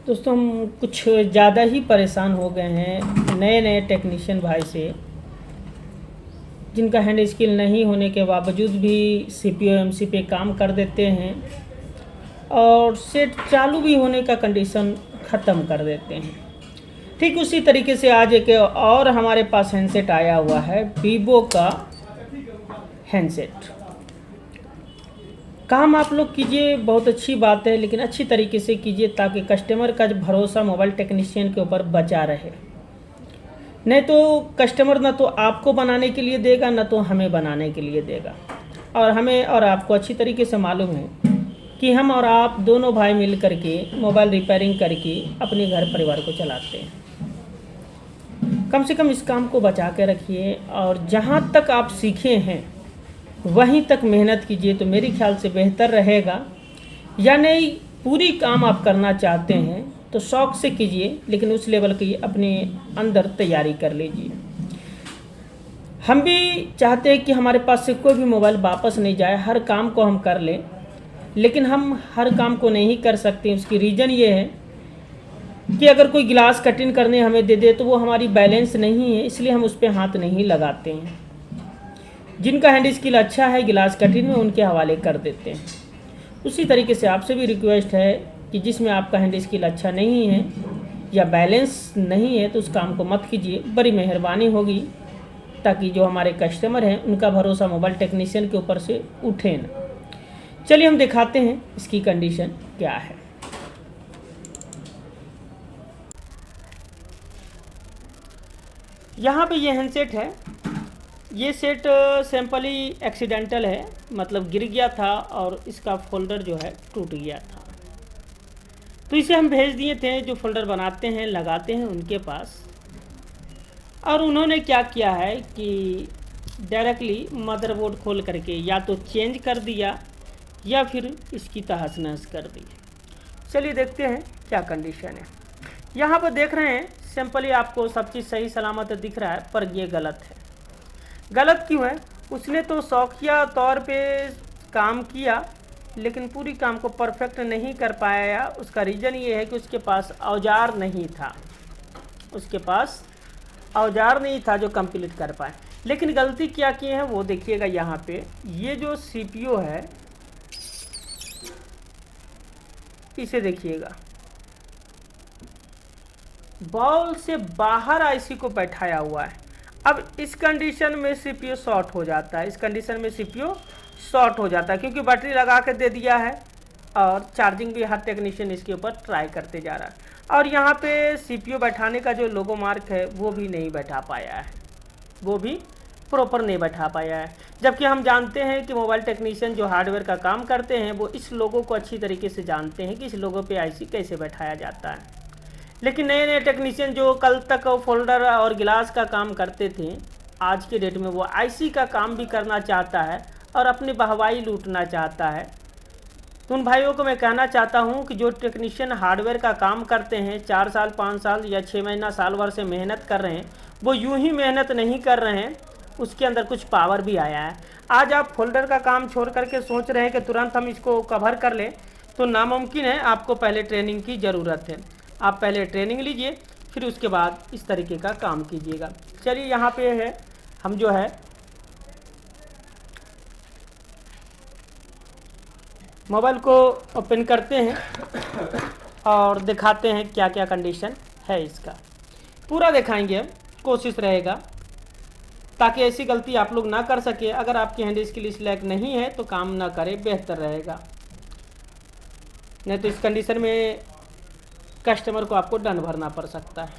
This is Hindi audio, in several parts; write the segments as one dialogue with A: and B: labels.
A: दोस्तों हम कुछ ज़्यादा ही परेशान हो गए हैं नए नए टेक्नीशियन भाई से, जिनका हैंड स्किल नहीं होने के बावजूद भी सीपीयू एमसी पे काम कर देते हैं और सेट चालू भी होने का कंडीशन ख़त्म कर देते हैं। ठीक उसी तरीके से आज एक और हमारे पास हैंडसेट आया हुआ है, वीवो का हैंडसेट। काम आप लोग कीजिए, बहुत अच्छी बात है, लेकिन अच्छी तरीके से कीजिए ताकि कस्टमर का भरोसा मोबाइल टेक्नीशियन के ऊपर बचा रहे। नहीं तो कस्टमर ना तो आपको बनाने के लिए देगा, ना तो हमें बनाने के लिए देगा। और हमें और आपको अच्छी तरीके से मालूम है कि हम और आप दोनों भाई मिल करके मोबाइल रिपेयरिंग करके अपने घर परिवार को चलाते हैं। कम से कम इस काम को बचा के रखिए और जहाँ तक आप सीखे हैं वहीं तक मेहनत कीजिए तो मेरे ख्याल से बेहतर रहेगा। या नहीं पूरी काम आप करना चाहते हैं तो शौक़ से कीजिए, लेकिन उस लेवल की अपने अंदर तैयारी कर लीजिए। हम भी चाहते हैं कि हमारे पास से कोई भी मोबाइल वापस नहीं जाए, हर काम को हम कर लें, लेकिन हम हर काम को नहीं कर सकते। उसकी रीज़न ये है कि अगर कोई गिलास कटिंग करने हमें दे दे तो वो हमारी बैलेंस नहीं है, इसलिए हम उस पर हाथ नहीं लगाते हैं। जिनका हैंड स्किल अच्छा है गिलास कटिंग में, उनके हवाले कर देते हैं। उसी तरीके से आपसे भी रिक्वेस्ट है कि जिसमें आपका हैंड स्किल अच्छा नहीं है या बैलेंस नहीं है तो उस काम को मत कीजिए, बड़ी मेहरबानी होगी, ताकि जो हमारे कस्टमर हैं उनका भरोसा मोबाइल टेक्नीशियन के ऊपर से उठे ना। चलिए हम दिखाते हैं इसकी कंडीशन क्या है। यहाँ पे ये हैंडसेट है। ये सेट सिंपली एक्सीडेंटल है, मतलब गिर गया था और इसका फोल्डर जो है टूट गया था, तो इसे हम भेज दिए थे जो फोल्डर बनाते हैं लगाते हैं उनके पास। और उन्होंने क्या किया है कि डायरेक्टली मदरबोर्ड खोल करके या तो चेंज कर दिया या फिर इसकी तहस नहस कर दी। चलिए देखते हैं क्या कंडीशन है। यहाँ पर देख रहे हैं सिंपली आपको सब चीज़ सही सलामत दिख रहा है, पर ये गलत है। गलत क्यों है? उसने तो शौकिया तौर पे काम किया, लेकिन पूरी काम को परफेक्ट नहीं कर पाया। उसका रीज़न ये है कि उसके पास औजार नहीं था, उसके पास औजार नहीं था जो कंप्लीट कर पाए। लेकिन गलती क्या की है वो देखिएगा। यहाँ पे ये जो सीपीयू है इसे देखिएगा, बॉल से बाहर आईसी को बैठाया हुआ है। अब इस कंडीशन में सीपीयू शॉर्ट हो जाता है, इस कंडीशन में सीपीयू शॉर्ट हो जाता है क्योंकि बैटरी लगा के दे दिया है और चार्जिंग भी हर टेक्नीशियन इसके ऊपर ट्राई करते जा रहा है। और यहाँ पे सीपीयू बैठाने का जो लोगो मार्क है वो भी नहीं बैठा पाया है, वो भी प्रॉपर नहीं बैठा पाया है। जबकि हम जानते हैं कि मोबाइल टेक्नीशियन जो हार्डवेयर का काम करते हैं वो इस लोगो को अच्छी तरीके से जानते हैं कि इस लोगो पे आईसी कैसे बैठाया जाता है। लेकिन नए नए टेक्नीशियन जो कल तक फोल्डर और गिलास का काम करते थे, आज के डेट में वो आईसी का काम भी करना चाहता है और अपनी वाहवाही लूटना चाहता है। तो उन भाइयों को मैं कहना चाहता हूं कि जो टेक्नीशियन हार्डवेयर का काम करते हैं, 4 साल 5 साल या 6 महीना साल भर से मेहनत कर रहे हैं, वो यूं ही मेहनत नहीं कर रहे हैं, उसके अंदर कुछ पावर भी आया है। आज आप फोल्डर का काम छोड़ करके सोच रहे हैं कि तुरंत हम इसको कवर कर लें, तो नामुमकिन है। आपको पहले ट्रेनिंग की ज़रूरत है। आप पहले ट्रेनिंग लीजिए, फिर उसके बाद इस तरीके का काम कीजिएगा। चलिए यहाँ पे है, हम जो है मोबाइल को ओपन करते हैं और दिखाते हैं क्या क्या कंडीशन है इसका। पूरा दिखाएंगे हम, कोशिश रहेगा ताकि ऐसी गलती आप लोग ना कर सके। अगर आपकी हैंड स्किल इस लायक नहीं है तो काम ना करें, बेहतर रहेगा। नहीं तो इस कंडीशन में कस्टमर को आपको दंड भरना पड़ सकता है।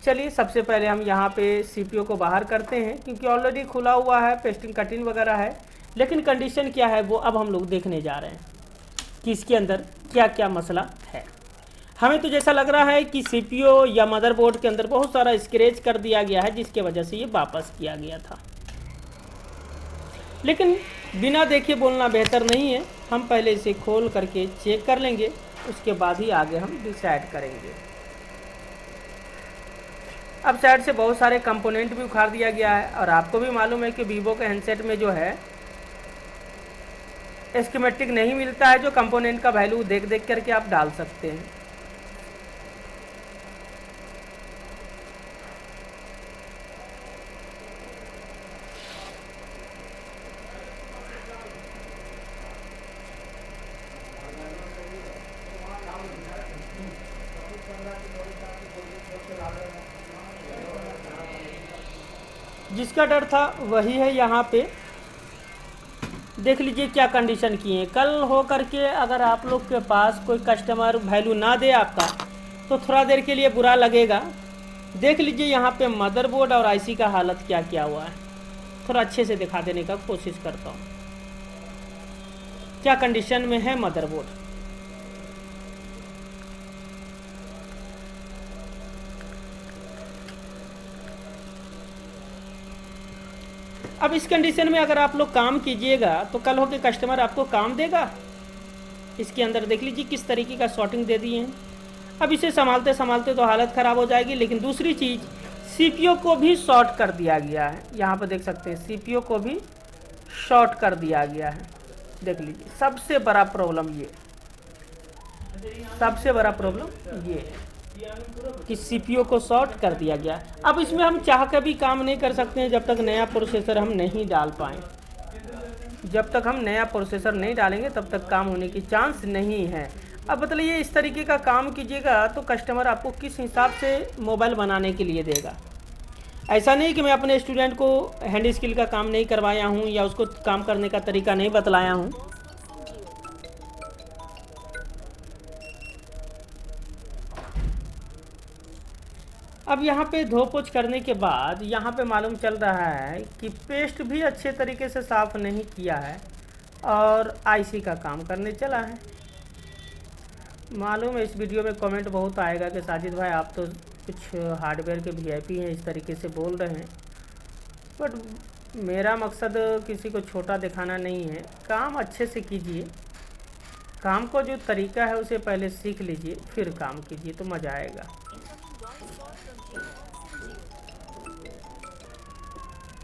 A: चलिए सबसे पहले हम यहाँ पे सीपीयू को बाहर करते हैं क्योंकि ऑलरेडी खुला हुआ है, पेस्टिंग कटिंग वगैरह है। लेकिन कंडीशन क्या है वो अब हम लोग देखने जा रहे हैं कि इसके अंदर क्या क्या मसला है। हमें तो जैसा लग रहा है कि सीपीयू या मदरबोर्ड के अंदर बहुत सारा स्क्रैच कर दिया गया है, जिसके वजह से ये वापस किया गया था। लेकिन बिना देखे बोलना बेहतर नहीं है। हम पहले इसे खोल करके चेक कर लेंगे, उसके बाद ही आगे हम डिसाइड करेंगे। अब साइड से बहुत सारे कंपोनेंट भी उखाड़ दिया गया है और आपको भी मालूम है कि वीवो के हैंडसेट में जो है एस्कीमेटिक नहीं मिलता है, जो कंपोनेंट का वैल्यू देख देख करके आप डाल सकते हैं। जिसका डर था वही है यहाँ पे। देख लीजिए क्या कंडीशन की है। कल हो करके अगर आप लोग के पास कोई कस्टमर वैल्यू ना दे आपका तो थोड़ा देर के लिए बुरा लगेगा। देख लीजिए यहाँ पे मदरबोर्ड और आईसी का हालत क्या क्या हुआ है। थोड़ा अच्छे से दिखा देने का कोशिश करता हूँ क्या कंडीशन में है मदरबोर्ड। अब इस कंडीशन में अगर आप लोग काम कीजिएगा तो कल हो के कस्टमर आपको काम देगा। इसके अंदर देख लीजिए किस तरीके का शॉर्टिंग दे दिए हैं। अब इसे संभालते संभालते तो हालत ख़राब हो जाएगी। लेकिन दूसरी चीज़ सीपीयू को भी शॉर्ट कर दिया गया है। यहाँ पर देख सकते हैं सीपीयू को भी शॉर्ट कर दिया गया है। देख लीजिए सबसे बड़ा प्रॉब्लम ये, सबसे बड़ा प्रॉब्लम ये है कि सीपीयू को शॉर्ट कर दिया गया। अब इसमें हम चाह कर भी काम नहीं कर सकते हैं जब तक नया प्रोसेसर हम नहीं डाल पाएँ। जब तक हम नया प्रोसेसर नहीं डालेंगे तब तक काम होने की चांस नहीं है। अब बताइए इस तरीके का काम कीजिएगा तो कस्टमर आपको किस हिसाब से मोबाइल बनाने के लिए देगा। ऐसा नहीं कि मैं अपने स्टूडेंट को हैंड स्किल का काम नहीं करवाया हूँ या उसको काम करने का तरीका नहीं बतलाया हूँ। अब यहाँ पे धो पोछ करने के बाद यहाँ पे मालूम चल रहा है कि पेस्ट भी अच्छे तरीके से साफ़ नहीं किया है और आईसी का काम करने चला है। मालूम है इस वीडियो में कमेंट बहुत आएगा कि साजिद भाई आप तो कुछ हार्डवेयर के वीआईपी हैं, इस तरीके से बोल रहे हैं। बट मेरा मकसद किसी को छोटा दिखाना नहीं है। काम अच्छे से कीजिए, काम को जो तरीका है उसे पहले सीख लीजिए फिर काम कीजिए तो मज़ा आएगा।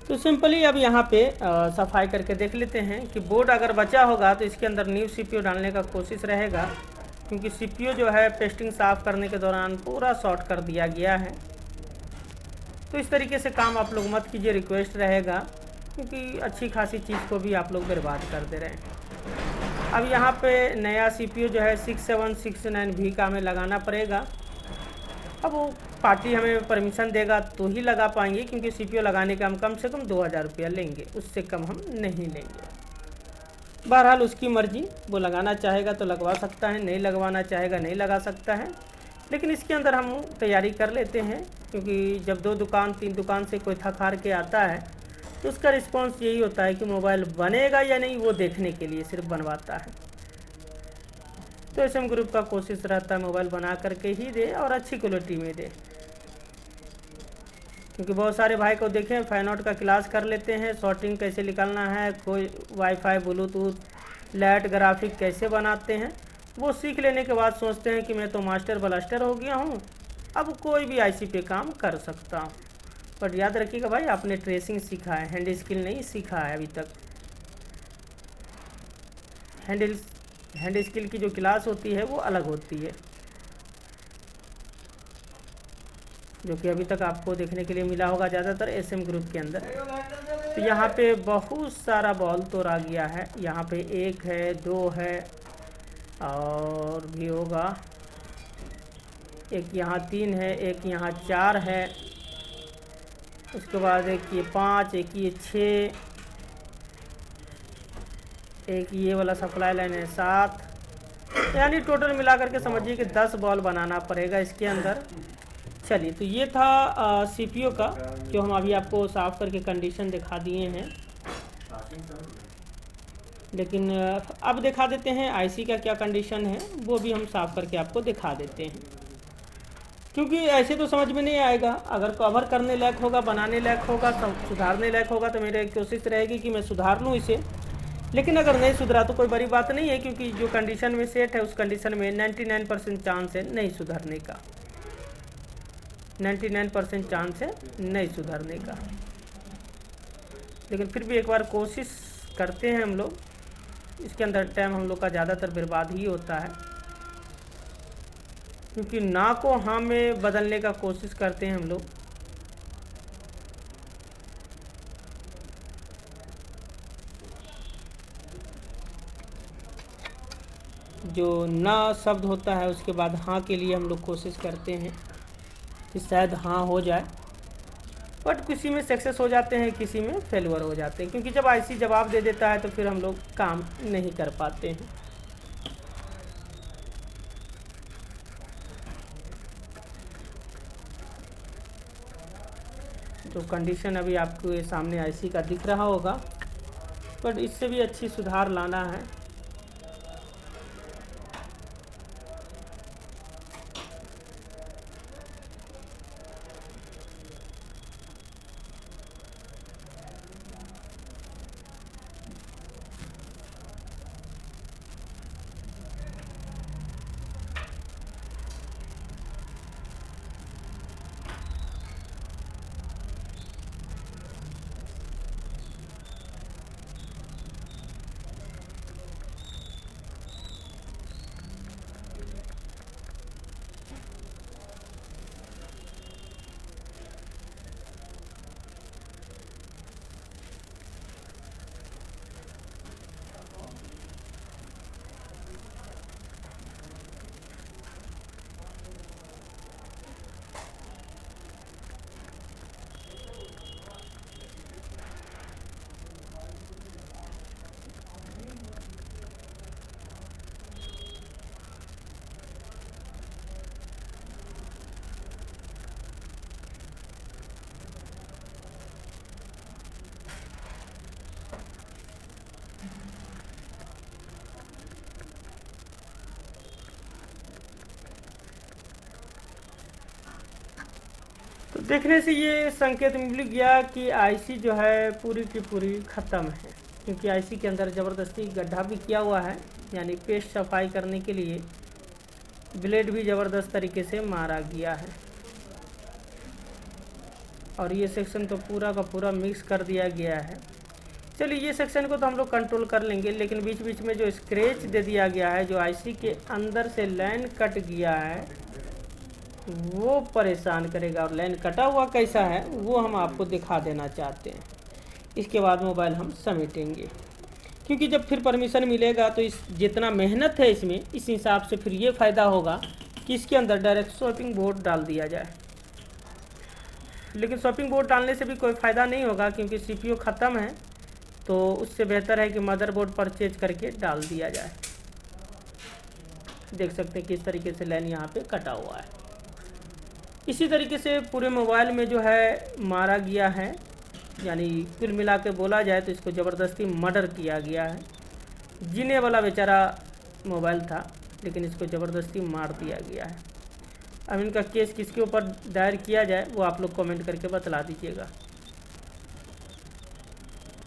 A: तो सिंपली अब यहाँ पे सफाई करके देख लेते हैं कि बोर्ड अगर बचा होगा तो इसके अंदर न्यू सीपीयू डालने का कोशिश रहेगा, क्योंकि सीपीयू जो है पेस्टिंग साफ़ करने के दौरान पूरा शॉर्ट कर दिया गया है। तो इस तरीके से काम आप लोग मत कीजिए, रिक्वेस्ट रहेगा, क्योंकि अच्छी खासी चीज़ को भी आप लोग बर्बाद कर दे रहे हैं। अब यहाँ पे नया सीपीयू जो है 6769V का हमें लगाना पड़ेगा। अब वो पार्टी हमें परमिशन देगा तो ही लगा पाएंगे, क्योंकि सीपीयू लगाने का हम कम से कम 2000 रुपया लेंगे, उससे कम हम नहीं लेंगे। बहरहाल उसकी मर्जी, वो लगाना चाहेगा तो लगवा सकता है, नहीं लगवाना चाहेगा नहीं लगा सकता है। लेकिन इसके अंदर हम तैयारी कर लेते हैं, क्योंकि जब 2 दुकान 3 दुकान से कोई थक हार के आता है तो उसका रिस्पॉन्स यही होता है कि मोबाइल बनेगा या नहीं वो देखने के लिए सिर्फ बनवाता है। तो एसएम ग्रुप का कोशिश रहता है मोबाइल बना करके ही दे और अच्छी क्वालिटी में दे, क्योंकि बहुत सारे भाई को देखें फैन आउट का क्लास कर लेते हैं, शॉर्टिंग कैसे निकालना है, कोई वाईफाई ब्लूटूथ लाइट ग्राफिक कैसे बनाते हैं, वो सीख लेने के बाद सोचते हैं कि मैं तो मास्टर ब्लास्टर हो गया हूँ, अब कोई भी आईसी पे काम कर सकता हूँ। बट याद रखिएगा भाई, आपने ट्रेसिंग सीखा है, हैंड स्किल नहीं सीखा है अभी तक। हैंड स्किल की जो क्लास होती है वो अलग होती है, जो कि अभी तक आपको देखने के लिए मिला होगा ज़्यादातर एसएम ग्रुप के अंदर। तो यहाँ पे बहुत सारा बॉल तोड़ा गया है। यहाँ पे 1 है, 2 है और भी होगा, एक यहाँ 3 है, एक यहाँ 4 है, उसके बाद एक ये 5, एक ये 6, एक ये वाला सप्लाई लाइन है 7, यानी टोटल मिलाकर के समझिए कि 10 बॉल बनाना पड़ेगा इसके अंदर। चलिए, तो ये था सीपीयू का, जो हम अभी आपको साफ़ करके कंडीशन दिखा दिए हैं। लेकिन अब दिखा देते हैं आईसी का क्या कंडीशन है, वो भी हम साफ़ करके आपको दिखा देते हैं, क्योंकि ऐसे तो समझ में नहीं आएगा। अगर कवर करने लायक होगा, बनाने लायक होगा, सुधारने लायक होगा तो मेरी कोशिश रहेगी कि मैं सुधार लूँ इसे। लेकिन अगर नहीं सुधरा तो कोई बड़ी बात नहीं है, क्योंकि जो कंडीशन में सेट है उस कंडीशन में 99% चांस है नहीं सुधरने का, 99% चांस है नहीं सुधरने का। लेकिन फिर भी एक बार कोशिश करते हैं हम लोग। इसके अंदर टाइम हम लोग का ज़्यादातर बर्बाद ही होता है, क्योंकि ना को हाँ में बदलने का कोशिश करते हैं हम लोग। जो ना शब्द होता है उसके बाद हाँ के लिए हम लोग कोशिश करते हैं कि शायद हाँ हो जाए। बट किसी में सक्सेस हो जाते हैं, किसी में फेलवर हो जाते हैं, क्योंकि जब आईसी जवाब दे देता है तो फिर हम लोग काम नहीं कर पाते हैं। तो कंडीशन अभी आपको ये सामने आईसी का दिख रहा होगा, बट इससे भी अच्छी सुधार लाना है। तो देखने से ये संकेत मिल गया कि आईसी जो है पूरी की पूरी ख़त्म है, क्योंकि आईसी के अंदर ज़बरदस्ती गड्ढा भी किया हुआ है, यानी पेस्ट सफाई करने के लिए ब्लेड भी ज़बरदस्त तरीके से मारा गया है। और ये सेक्शन तो पूरा का पूरा मिक्स कर दिया गया है। चलिए ये सेक्शन को तो हम लोग कंट्रोल कर लेंगे, लेकिन बीच बीच में जो स्क्रैच दे दिया गया है, जो आईसी के अंदर से लाइन कट गया है, वो परेशान करेगा। और लाइन कटा हुआ कैसा है वो हम आपको दिखा देना चाहते हैं। इसके बाद मोबाइल हम समेटेंगे, क्योंकि जब फिर परमिशन मिलेगा तो इस जितना मेहनत है इसमें, इस हिसाब से फिर ये फ़ायदा होगा कि इसके अंदर डायरेक्ट स्वैपिंग बोर्ड डाल दिया जाए। लेकिन स्वैपिंग बोर्ड डालने से भी कोई फ़ायदा नहीं होगा, क्योंकि सीपीयू ख़त्म है। तो उससे बेहतर है कि मदरबोर्ड परचेज करके डाल दिया जाए। देख सकते हैं किस तरीके से लाइन यहाँ पे कटा हुआ है। इसी तरीके से पूरे मोबाइल में जो है मारा गया है, यानी कुल मिला के बोला जाए तो इसको ज़बरदस्ती मर्डर किया गया है। जीने वाला बेचारा मोबाइल था, लेकिन इसको ज़बरदस्ती मार दिया गया है। अब इनका केस किसके ऊपर दायर किया जाए वो आप लोग कमेंट करके बतला दीजिएगा।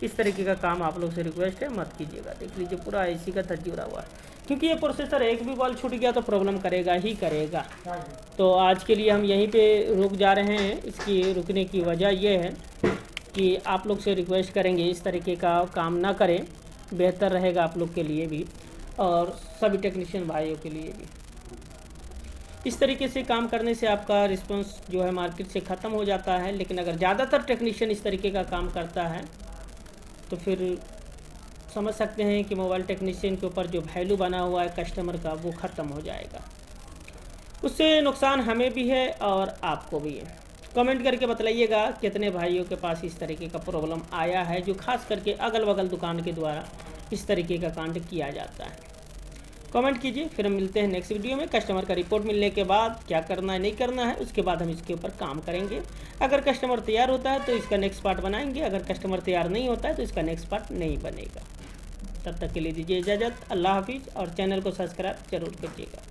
A: इस तरीके का काम आप लोग से रिक्वेस्ट है, मत कीजिएगा। देख लीजिए पूरा आईसी का धज्जी उड़ा हुआ है, क्योंकि ये प्रोसेसर एक भी बॉल छूट गया तो प्रॉब्लम करेगा ही करेगा। तो आज के लिए हम यहीं पे रुक जा रहे हैं। इसकी रुकने की वजह यह है कि आप लोग से रिक्वेस्ट करेंगे इस तरीके का काम ना करें, बेहतर रहेगा आप लोग के लिए भी और सभी टेक्नीशियन भाइयों के लिए भी। इस तरीके से काम करने से आपका रिस्पांस जो है मार्केट से ख़त्म हो जाता है। लेकिन अगर ज़्यादातर टेक्नीशियन इस तरीके का काम करता है तो फिर समझ सकते हैं कि मोबाइल टेक्नीशियन के ऊपर जो वैल्यू बना हुआ है कस्टमर का, वो ख़त्म हो जाएगा। उससे नुकसान हमें भी है और आपको भी है। कमेंट करके बतलाइएगा कितने भाइयों के पास इस तरीके का प्रॉब्लम आया है, जो खास करके अगल बगल दुकान के द्वारा इस तरीके का कांड किया जाता है। कमेंट कीजिए, फिर हम मिलते हैं नेक्स्ट वीडियो में। कस्टमर का रिपोर्ट मिलने के बाद क्या करना है नहीं करना है, उसके बाद हम इसके ऊपर काम करेंगे। अगर कस्टमर तैयार होता है तो इसका नेक्स्ट पार्ट बनाएंगे, अगर कस्टमर तैयार नहीं होता है तो इसका नेक्स्ट पार्ट नहीं बनेगा। तब तक के लिए दीजिए इजाज़त। अल्लाह हाफिज़ और चैनल को सब्सक्राइब जरूर कीजिएगा।